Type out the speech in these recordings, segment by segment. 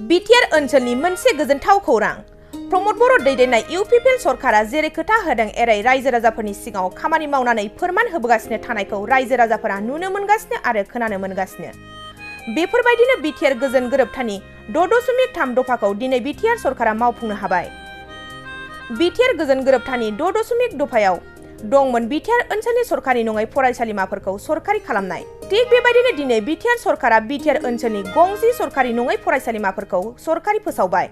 BTR ओनसोलनि मोनसे गोजोनथाव खौरां प्रमद बर' दैदेननाय UPPL सरकारा जेरै खोथा होदों एरै रायजो राजाफोरनि सिगाङाव खामानि मावनानै फोरमान होबोगासिनो थानायखौ रायजो राजाफोरा नुनो मोनगासिनो आरो खोनानो मोनगासिनो। बेफोरबायदिनो BTR गोजोन गोरोबथानि 6.3 दफाखौ दिनै BTR सरकारा मावफुंनो हाबाय। BTR गोजोन गोरोबथानि 6.2 दफायाव दंमोन BTR ओनसोलनि सरकारि नङै फरायसालिमाफोरखौ सरकारि खालामनाय। थिग बेबायदिनो दिनै BTR सरकारा BTR ओनसोलनि गंजि सरकारि नङै फरायसालिमाफोरखौ सरकारि फोसावबाय।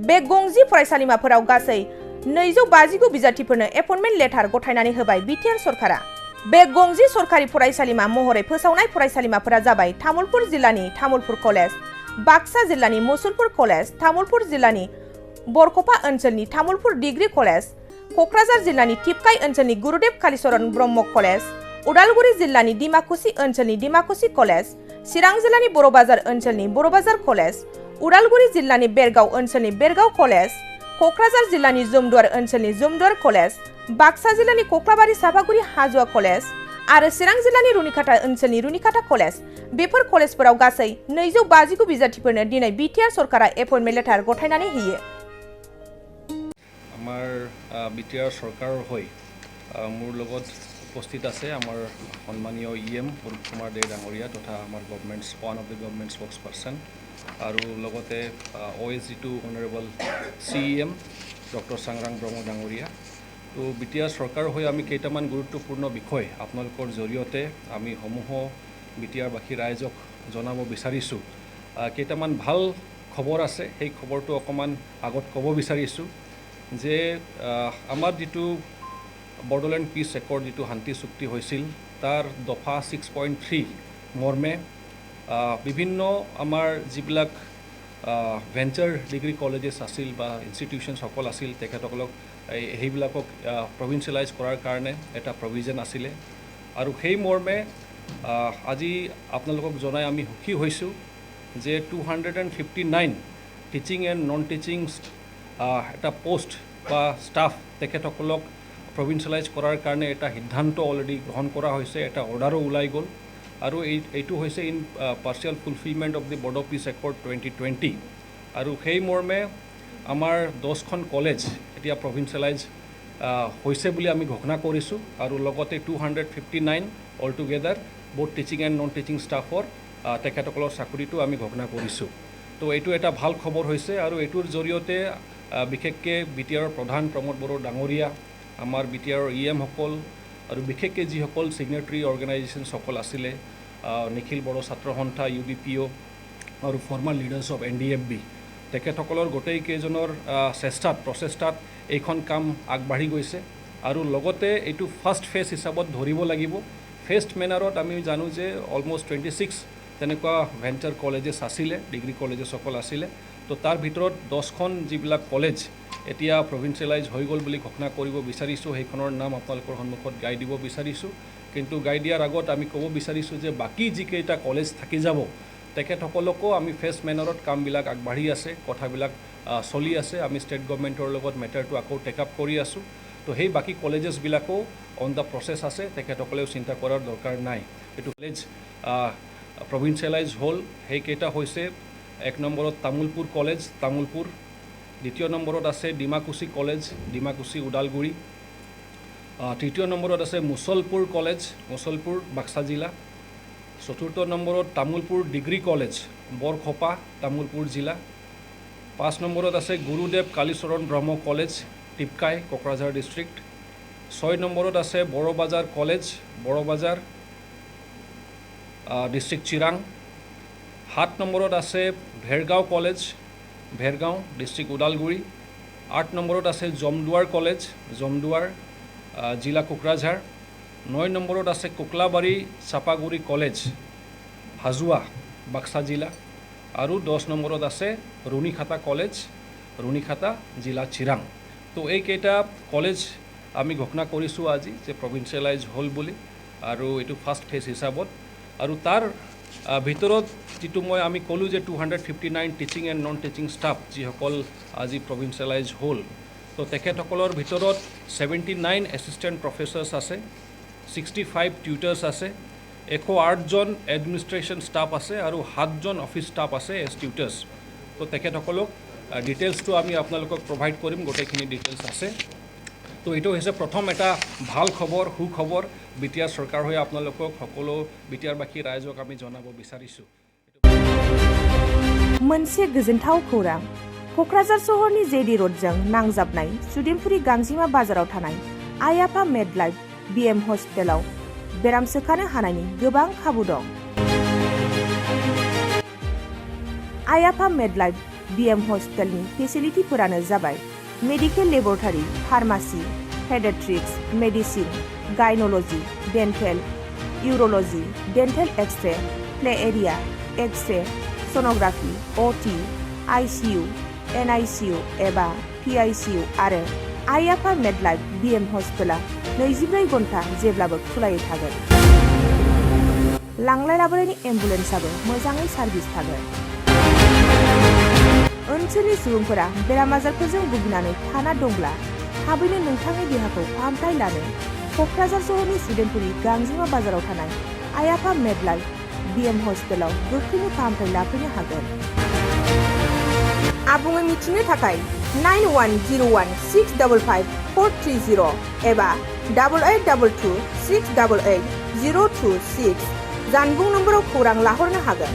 बे गंजि फरायसालिमाफोराव गासै 259 बिजाथिफोरनो एपइन्टमेन्ट लेटार गथायनानै होबाय BTR सरकारा। बे गंजि सरकारि फरायसालिमा महरै फोसावनाय फरायसालिमाफोरा जाबाय तामुलपुर जिल्लानि तामुलपुर कलेज, बाक्सा जिल्लानि मुसलपुर कलेज, तामुलपुर जिल्लानि बरकपा ओनसोलनि तामुलपुर डिग्री कलेज, क'क्राझार जिल्लानि टिपकाइ ओनसोलनि गुरुदेव कालीचरण ब्रह्म कलेज, उदालगुरि जिल्लानि डिमाकुसि ओनसोलनि डिमाकुसि कलेज, चिरां जिल्लानि बर'बाजार ओनसोलनि बर'बाजार कलेज, उदालगुरि जिल्लानि बेरगाव ओनसोलनि बेरगाव कलेज, क'क्राझार जिल्लानि जुमदुवार ओनसोलनि जुमदुवार कलेज, बाक्सा जिल्लानि कक्लाबारि सापागुरि हाजोआ कलेज आरो चिरां जिल्लानि रुनिकाटा ओनसोलनि रुनिकाटा कलेज। बेफोर कलेजफोराव गासै 259 बिजाथिफोरनो दिनै BTR सरकारा एपइन्टमेन्ट लेटार गथायनानै होयो। আমাৰ BTR চৰকাৰৰ হৈ মোৰ লগত উপস্থিত আছে আমাৰ সন্মানীয় EM অৰুপ কুমাৰ দে ডাঙৰীয়া তথা আমাৰ government's one of the government spokesperson আৰু লগতে OSG2 honourable CEM doctor Changrang Brahma ডাঙৰীয়া। তো BTR চৰকাৰৰ হৈ আমি কেইটামান গুৰুত্বপূৰ্ণ বিষয় আপোনালোকৰ জৰিয়তে আমি সমূহ BTR-বাসী ৰাইজক জনাব বিচাৰিছোঁ। কেইটামান ভাল খবৰ আছে, সেই খবৰটো অকণমান আগত ক'ব বিচাৰিছোঁ যে আমাৰ যিটো বড়োলেণ্ড পিচ একৰ্ড যিটো শান্তি চুক্তি হৈছিল তাৰ দফা 6.3 মৰ্মে বিভিন্ন আমাৰ যিবিলাক ভেঞ্চাৰ ডিগ্ৰী কলেজেছ আছিল বা ইনষ্টিটিউশ্যনসকল আছিল তেখেতসকলক সেইবিলাকক প্ৰভিঞ্চিয়েলাইজ কৰাৰ কাৰণে এটা প্ৰভিজন আছিলে আৰু সেই মৰ্মে আজি আপোনালোকক জনাই আমি সুখী হৈছোঁ যে 259 টিচিং এণ্ড নন টিচিং এটা পোষ্ট বা ষ্টাফ তেখেতসকলক প্ৰভিঞ্চিয়েলাইজ কৰাৰ কাৰণে এটা সিদ্ধান্ত অলৰেডি গ্ৰহণ কৰা হৈছে, এটা অৰ্ডাৰো ওলাই গ'ল আৰু এইটো হৈছে in partial fulfilment of the Bodo peace accord 2020 আৰু সেই মৰ্মে আমাৰ 10খন কলেজ এতিয়া প্ৰভিঞ্চিয়েলাইজ হৈছে বুলি আমি ঘোষণা কৰিছোঁ আৰু লগতে 259 all together both teaching and non teaching ষ্টাফৰ তেখেতসকলৰ চাকৰিটো আমি ঘোষণা কৰিছোঁ। তো এইটো এটা ভাল খবৰ হৈছে আৰু এইটোৰ জৰিয়তে বিশেষকৈ BTR প্ৰধান প্ৰমোদ বড়ো ডাঙৰীয়া, আমাৰ BTR EMসকল আৰু বিশেষকৈ যিসকল ছিগনেটৰী অৰ্গেনাইজেশ্যনসকল আছিলে, নিখিল বড়ো ছাত্ৰ সন্থা UBPO আৰু ফৰ্মাৰ লিডাৰ্ছ অফ NDFB তেখেতসকলৰ গোটেইকেইজনৰ প্ৰচেষ্টাত এইখন কাম আগবাঢ়ি গৈছে আৰু লগতে এইটো ফাৰ্ষ্ট ফেজ হিচাপত ধৰিব লাগিব। ফেষ্ট মেনাৰত আমি জানো যে অলমষ্ট 26 তেনেকুৱা ভেঞ্চাৰ কলেজেছ আছিলে, ডিগ্ৰী কলেজেছসকল আছিলে। তো তাৰ ভিতৰত 10খন যিবিলাক কলেজ এতিয়া প্ৰভিঞ্চিয়েলাইজ হৈ গ'ল বুলি ঘোষণা কৰিব বিচাৰিছোঁ, সেইখনৰ নাম আপোনালোকৰ সন্মুখত গাই দিব বিচাৰিছোঁ। কিন্তু গাই দিয়াৰ আগত আমি ক'ব বিচাৰিছোঁ যে বাকী যিকেইটা কলেজ থাকি যাব তেখেতসকলকো আমি ফেষ্ট মেনাৰত কামবিলাক আগবাঢ়ি আছে, কথাবিলাক চলি আছে। আমি ষ্টেট গভৰ্ণমেণ্টৰ লগত মেটাৰটো আকৌ টেক আপ কৰি আছোঁ। তো সেই বাকী কলেজেছবিলাকো অন দ্য প্ৰচেছ আছে, তেখেতসকলেও চিন্তা কৰাৰ দৰকাৰ নাই। এইটো কলেজ প্ৰভিঞ্চিয়েলাইজ হ'ল, সেইকেইটা হৈছে 1 নম্বৰত তামুলপুৰ কলেজ তামুলপুৰ, 2য় নম্বৰত আছে ডিমাকুচি কলেজ ডিমাকুচি ওদালগুৰি, 3য় নম্বৰত আছে মুছলপুৰ কলেজ মুছলপুৰ বাক্সা জিলা, 4ৰ্থ নম্বৰত তামুলপুৰ ডিগ্ৰী কলেজ বৰকপা তামুলপুৰ জিলা, 5 নম্বৰত আছে গুৰুদেৱ কালীচৰণ ব্ৰহ্ম কলেজ টিপকাই কোকৰাঝাৰ ডিষ্ট্ৰিক্ট, 6 নম্বৰত আছে বড়োবাজাৰ কলেজ বড়োবাজাৰ ডিষ্ট্ৰিক্ট চিৰাং, 7 নম্বৰত আছে ভেৰগাঁও কলেজ ভেৰগাঁও ডিষ্ট্ৰিক্ট ওদালগুৰি, 8 নম্বৰত আছে জমদুৱাৰ কলেজ জমদুৱাৰ জিলা কোকৰাঝাৰ, 9 নম্বৰত আছে কক্লাবাৰী চাপাগুৰি কলেজ হাজোৱা বাক্সা জিলা আৰু 10 নম্বৰত আছে ৰুনিকাটা কলেজ ৰুনিকাটা জিলা চিৰাং। তো এইকেইটা কলেজ আমি ঘোষণা কৰিছোঁ আজি যে প্ৰভিঞ্চিয়েলাইজ হ'ল বুলি আৰু এইটো ফাৰ্ষ্ট ফেজ হিচাপত। আৰু তাৰ ভিতৰত যিটো আমি ক'লোঁ যে 259 teaching and non teaching staff যিসকল আজি প্ৰভিঞ্চিয়েলাইজ হ'ল, তো তেখেতসকলৰ ভিতৰত 79 এছিষ্টেণ্ট প্ৰফেচাৰ্ছ আছে, 65 টিউটাৰ্ছ আছে, 108জন এডমিনিষ্ট্ৰেশ্যন ষ্টাফ আছে আৰু 7জন অফিচ ষ্টাফ আছে এজ টিউটাৰ্ছ। তো তেখেতসকলক ডিটেইলছটো আমি আপোনালোকক প্ৰভাইড কৰিম, গোটেইখিনি ডিটেইলছ আছে। তো এইটো হৈছে প্ৰথম এটা ভাল খবৰ, সুখবৰ BTR চৰকাৰ হৈ আপোনালোকক সকলো BTR-বাসী ৰাইজক আমি জনাব বিচাৰিছোঁ। मोनसे गोजोनथाव खौरां। क'क्राझार सहरनि जेडि र'डजों नांजाबनाय सुदेमपुरि गांजिमा बाजाराव थानाय आइ आफा मेडलाइफ BM हस्पिटालाव बेराम सोखानो हानायनि गोबां खाबु दं। आइ आफा मेडलाइफ BM हस्पिटालनि फेसिलिटिफोरानो जाबाय medical laboratory, pharmacy, paediatrics, medicine, gynaecology, dental, urology, dental X-ray, play area, X-ray, sonography, OT, ICU, NICU एबा PICU आरो आइ आफा मेडलाइफ BM हस्पिटाला 24 घन्टा जेब्लाबो खुलायै थागोन। लांलाय लाबोलायनि एम्बुलेन्सआबो मोजाङै सार्भिस थागोन। ओनसोलनि सुबुंफोरा बेराम आजारफोरजों भुगिनानै थाना दंब्ला थाबैनो नोंथांनि देहाखौ फाहामथाय लानो क'क्राझार सहरनि सुदेमपुरि गांजिमा बाजाराव थानाय आइ आफा मेडलाइफ BM हस्पिटालाव गोख्रैनो फाहामथाय लाफैनो हागोन। आबुङै मिथिनो थाखाय 9101655430 एबा 8822688026 जानबुं नम्बराव खौरां लाहरनो हागोन।